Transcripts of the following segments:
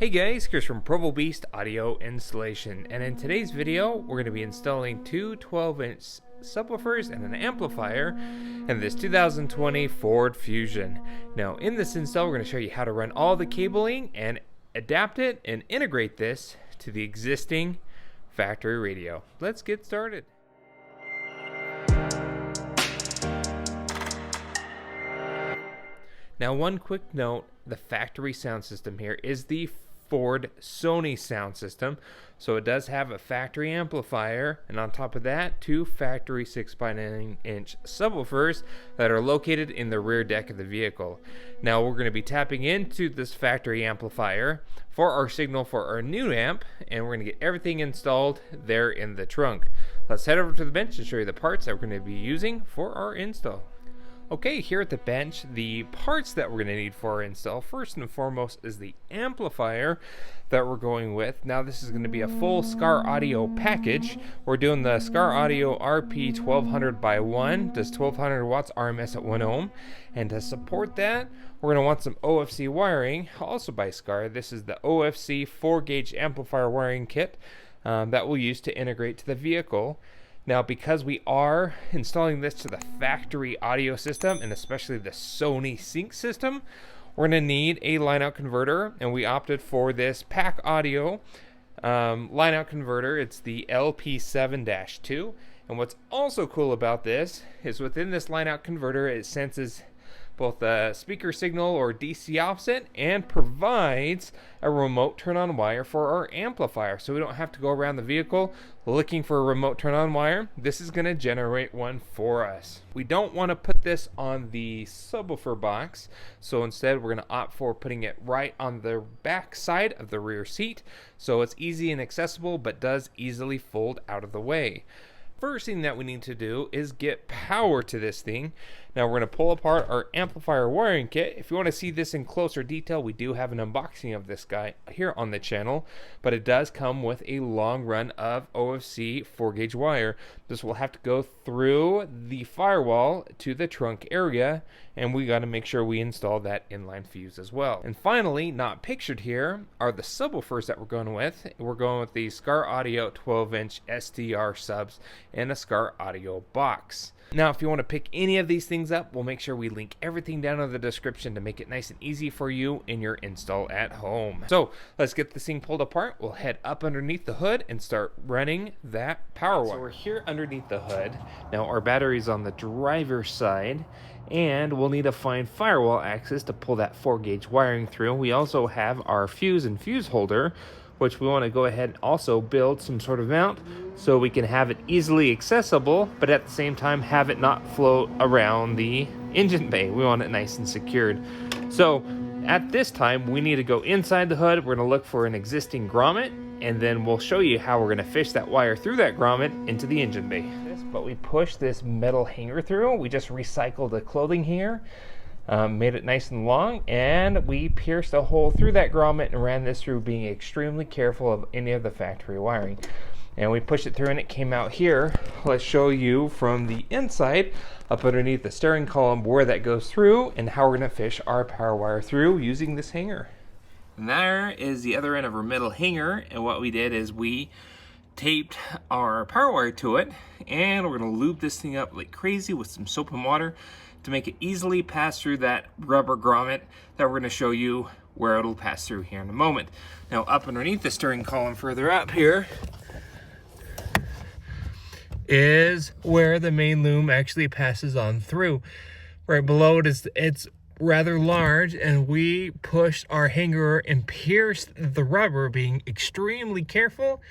Hey guys, Chris from Provo Beast Audio Installation, and in today's video we're going to be installing two 12-inch subwoofers and an amplifier in this 2020 Ford Fusion. Now in this install we're going to show you how to run all the cabling and adapt it and integrate this to the existing factory radio. Let's get started. Now one quick note, the factory sound system here is the Ford Sony sound system. So it does have a factory amplifier, and on top of that, two factory 6x9-inch subwoofers that are located in the rear deck of the vehicle. Now we're going to be tapping into this factory amplifier for our signal for our new amp, and we're going to get everything installed there in the trunk. Let's head over to the bench and show you the parts that we're going to be using for our install. Okay, here at the bench, the parts that we're going to need for our install, first and foremost, is the amplifier that we're going with. Now this is going to be a full SCAR audio package. We're doing the SCAR audio RP 1200x1, does 1200 watts RMS at 1 ohm. And to support that, we're going to want some OFC wiring, also by SCAR. This is the OFC 4-gauge amplifier wiring kit that we'll use to integrate to the vehicle. Now, because we are installing this to the factory audio system, and especially the Sony sync system, we're going to need a line-out converter, and we opted for this pack audio line-out converter. It's the LP7-2, and what's also cool about this is within this line-out converter, it senses both the speaker signal or DC offset and provides a remote turn-on wire for our amplifier, so we don't have to go around the vehicle looking for a remote turn-on wire. This is going to generate one for us. We don't want to put this on the subwoofer box, so instead we're going to opt for putting it right on the back side of the rear seat, so it's easy and accessible but does easily fold out of the way. First thing that we need to do is get power to this thing. Now we're going to pull apart our amplifier wiring kit. If you want to see this in closer detail, we do have an unboxing of this guy here on the channel, but it does come with a long run of OFC 4-gauge wire. This will have to go through the firewall to the trunk area, and we got to make sure we install that inline fuse as well. And finally, not pictured here, are the subwoofers that we're going with. We're going with the SCAR Audio 12-inch SDR subs and a SCAR Audio box. Now, if you want to pick any of these things up, we'll make sure we link everything down in the description to make it nice and easy for you in your install at home. So let's get this thing pulled apart. We'll head up underneath the hood and start running that power wire. So we're here underneath the hood. Now our battery's on the driver's side, and we'll need to find firewall access to pull that 4-gauge wiring through. We also have our fuse and fuse holder, which we want to go ahead and also build some sort of mount so we can have it easily accessible, but at the same time have it not float around the engine bay. We want it nice and secured. So at this time, we need to go inside the hood. We're going to look for an existing grommet, and then we'll show you how we're going to fish that wire through that grommet into the engine bay. But we push this metal hanger through. We just recycled the clothing hanger. Made it nice and long, and we pierced a hole through that grommet and ran this through, being extremely careful of any of the factory wiring. And we pushed it through and it came out here. Let's show you from the inside up underneath the steering column where that goes through and how we're going to fish our power wire through using this hanger. And there is the other end of our metal hanger, and what we did is we taped our power wire to it, and we're going to lube this thing up like crazy with some soap and water to make it easily pass through that rubber grommet that we're going to show you where it'll pass through here in a moment. Now up underneath the steering column further up here is where the main loom actually passes on through. Right below it is, it's rather large, and we pushed our hanger and pierced the rubber, being extremely careful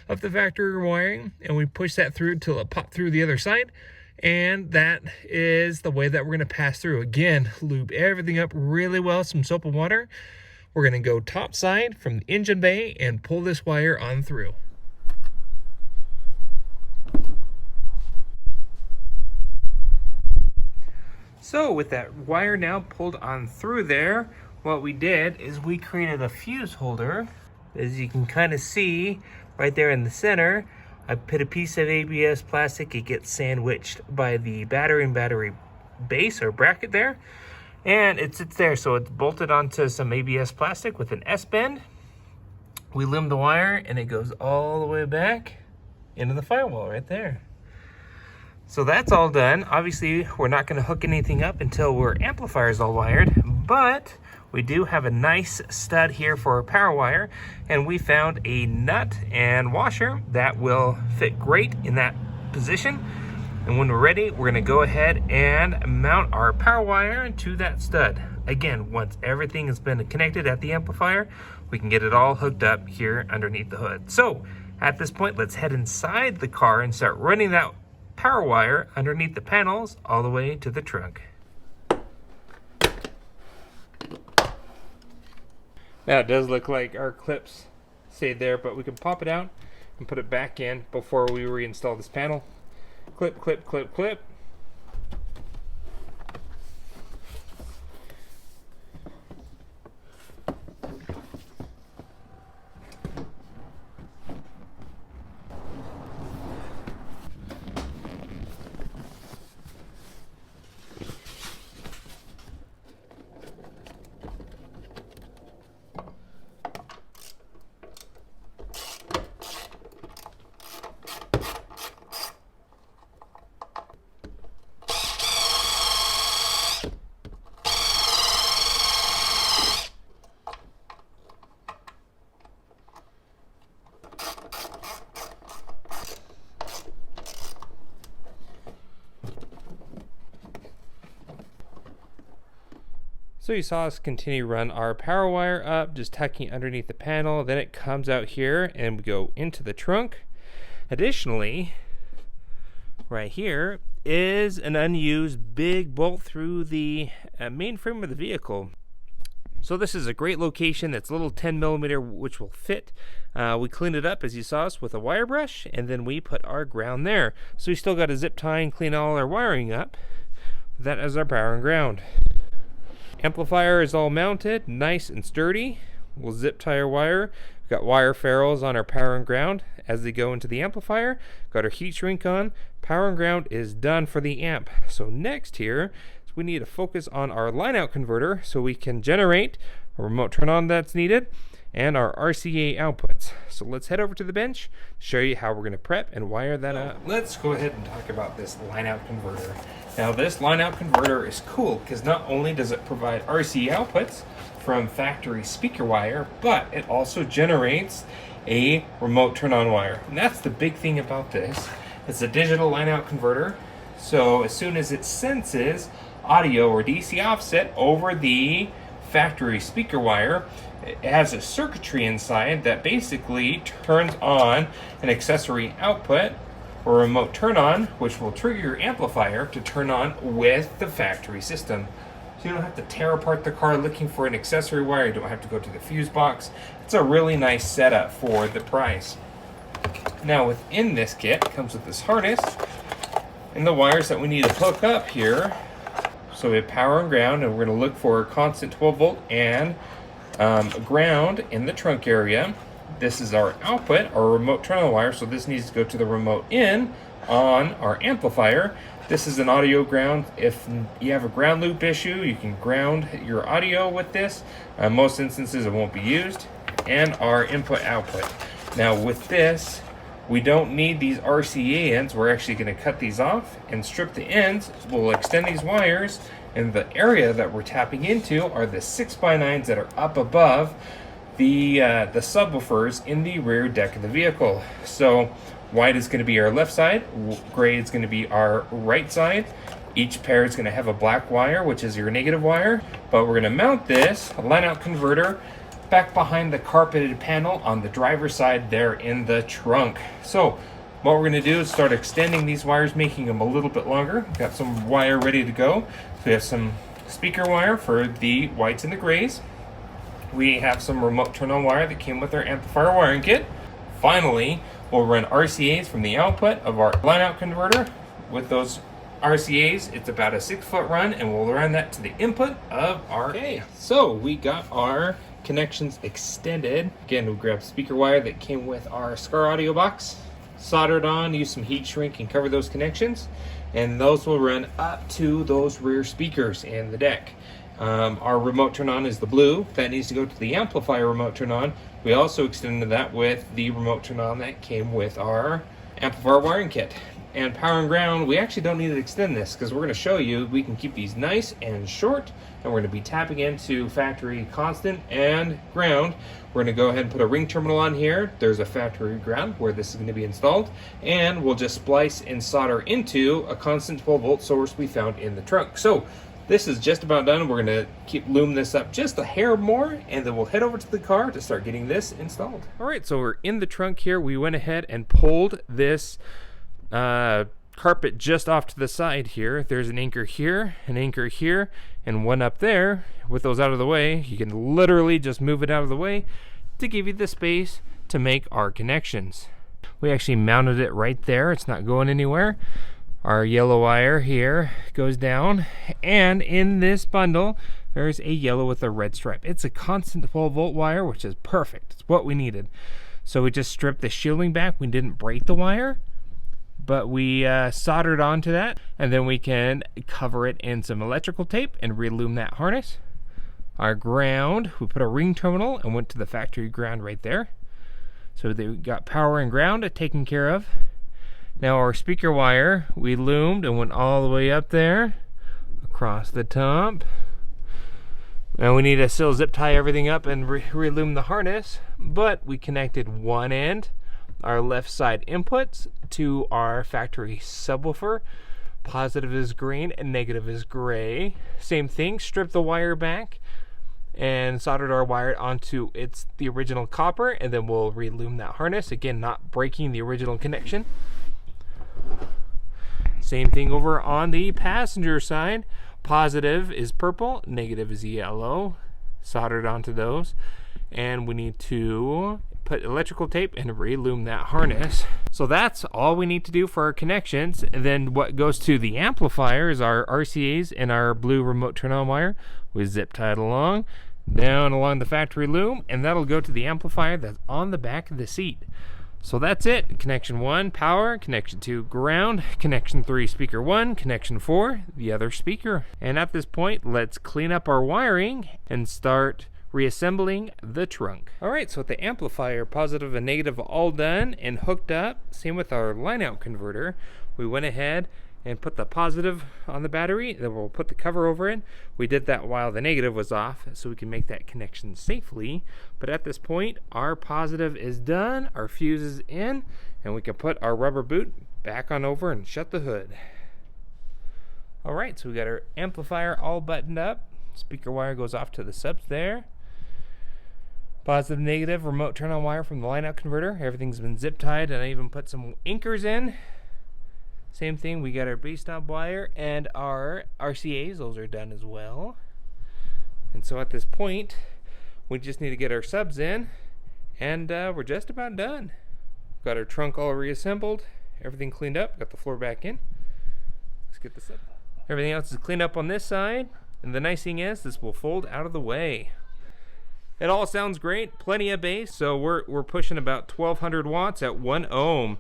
of the factory wiring, and we pushed that through till it popped through the other side. And that is the way that we're going to pass through. Again, lube everything up really well, some soap and water. We're going to go top side from the engine bay and pull this wire on through. So with that wire now pulled on through there, what we did is we created a fuse holder. As you can kind of see right there in the center, I put a piece of ABS plastic. It gets sandwiched by the battery and battery base or bracket there, and it sits there. So it's bolted onto some ABS plastic with an S-bend, We limb the wire and it goes all the way back into the firewall right there. So that's all done. Obviously, we're not going to hook anything up until our amplifier is all wired, but we do have a nice stud here for our power wire, and we found a nut and washer that will fit great in that position. And when we're ready, we're going to go ahead and mount our power wire to that stud. Again, once everything has been connected at the amplifier, we can get it all hooked up here underneath the hood. So at this point, let's head inside the car and start running that power wire underneath the panels all the way to the trunk. Now it does look like our clips stayed there, but we can pop it out and put it back in before we reinstall this panel. Clip, clip, clip, clip. So you saw us continue to run our power wire up, just tucking it underneath the panel. Then it comes out here and we go into the trunk. Additionally, right here is an unused big bolt through the main frame of the vehicle. So this is a great location. That's a little 10mm, which will fit. We cleaned it up, as you saw us, with a wire brush, and then we put our ground there. So we still got to zip tie and clean all our wiring up. That is our power and ground. Amplifier is all mounted, nice and sturdy. We'll zip tie our wire. We've got wire ferrules on our power and ground as they go into the amplifier. Got our heat shrink on. Power and ground is done for the amp. So next here, we need to focus on our line out converter so we can generate a remote turn on that's needed and our RCA outputs. So let's head over to the bench, show you how we're going to prep and wire that up. Let's go ahead and talk about this line out converter. Now this line out converter is cool because not only does it provide RCA outputs from factory speaker wire, but it also generates a remote turn on wire. And that's the big thing about this. It's a digital line out converter. So as soon as it senses audio or DC offset over the factory speaker wire, it has a circuitry inside that basically turns on an accessory output or remote turn on, which will trigger your amplifier to turn on with the factory system. So you don't have to tear apart the car looking for an accessory wire. You don't have to go to the fuse box. It's a really nice setup for the price. Now within this kit comes with this harness and the wires that we need to hook up here. So we have power and ground, and we're going to look for a constant 12 volt and ground in the trunk area. This is our output, our remote turn on wire, so this needs to go to the remote in on our amplifier. This is an audio ground. If you have a ground loop issue, you can ground your audio with this. Most instances it won't be used. And our input output. Now with this, we don't need these RCA ends. We're actually going to cut these off and strip the ends. We'll extend these wires, and the area that we're tapping into are the 6x9s that are up above the subwoofers in the rear deck of the vehicle. So white is going to be our left side, gray is going to be our right side. Each pair is going to have a black wire, which is your negative wire, but we're going to mount this line out converter back behind the carpeted panel on the driver's side there in the trunk. So what we're going to do is start extending these wires, making them a little bit longer. Got some wire ready to go. So we have some speaker wire for the whites and the grays. We have some remote turn on wire that came with our amplifier wiring kit. Finally, we'll run RCAs from the output of our line out converter. With those RCAs, it's about a 6-foot run, and we'll run that to the input of our... Okay, so we got our connections extended. Again, we grabbed speaker wire that came with our SCAR audio box, soldered on, use some heat shrink and cover those connections, and those will run up to those rear speakers in the deck. Our remote turn on is the blue. That needs to go to the amplifier remote turn on. We also extended that with the remote turn on that came with our amplifier wiring kit. And power and ground, we actually don't need to extend this because we're going to show you we can keep these nice and short, and we're going to be tapping into factory constant and ground. We're going to go ahead and put a ring terminal on here. There's a factory ground where this is going to be installed, and we'll just splice and solder into a constant 12-volt source we found in the trunk. So this is just about done. We're going to loom this up just a hair more, and then we'll head over to the car to start getting this installed. All right, so we're in the trunk here. We went ahead and pulled this carpet just off to the side here. There's an anchor here, and one up there. With those out of the way, you can literally just move it out of the way to give you the space to make our connections. We actually mounted it right there. It's not going anywhere. Our yellow wire here goes down, and in this bundle there's a yellow with a red stripe. It's a constant 12-volt wire, which is perfect. It's what we needed. So we just stripped the shielding back. We didn't break the wire, but we soldered onto that, and then we can cover it in some electrical tape and relume that harness. Our ground, we put a ring terminal and went to the factory ground right there. So we got power and ground taken care of. Now our speaker wire, we loomed and went all the way up there, across the top. Now we need to still zip tie everything up and relume the harness, but we connected one end, our left side inputs, to our factory subwoofer. Positive is green and negative is gray. Same thing, stripped the wire back and soldered our wire onto the original copper, and then we'll relume that harness. Again, not breaking the original connection. Same thing over on the passenger side. Positive is purple, negative is yellow. Soldered onto those. And we need to put electrical tape and relume that harness. So that's all we need to do for our connections. And then what goes to the amplifier is our RCAs and our blue remote turn on wire. We zip tie it along, down along the factory loom, and that'll go to the amplifier that's on the back of the seat. So that's it. Connection 1, power. Connection 2, ground. Connection 3, speaker 1. Connection 4, the other speaker. And at this point, let's clean up our wiring and start reassembling the trunk. All right, so with the amplifier, positive and negative all done and hooked up, same with our line out converter, we went ahead and put the positive on the battery, then we'll put the cover over it. We did that while the negative was off so we can make that connection safely. But at this point, our positive is done, our fuse is in, and we can put our rubber boot back on over and shut the hood. All right, so we got our amplifier all buttoned up. Speaker wire goes off to the subs there. Positive, negative, remote turn on wire from the line out converter. Everything's been zip tied, and I even put some anchors in. Same thing, we got our base stop wire and our RCAs, those are done as well. And so at this point, we just need to get our subs in, and we're just about done. Got our trunk all reassembled, everything cleaned up, got the floor back in. Let's get this up. Everything else is cleaned up on this side, and the nice thing is this will fold out of the way. It all sounds great, plenty of bass, so we're pushing about 1200 watts at 1 ohm.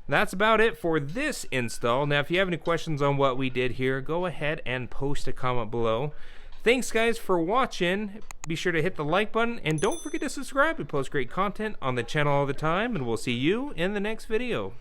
That's about it for this install. Now, if you have any questions on what we did here, go ahead and post a comment below. Thanks, guys, for watching. Be sure to hit the like button, and don't forget to subscribe. We post great content on the channel all the time, and we'll see you in the next video.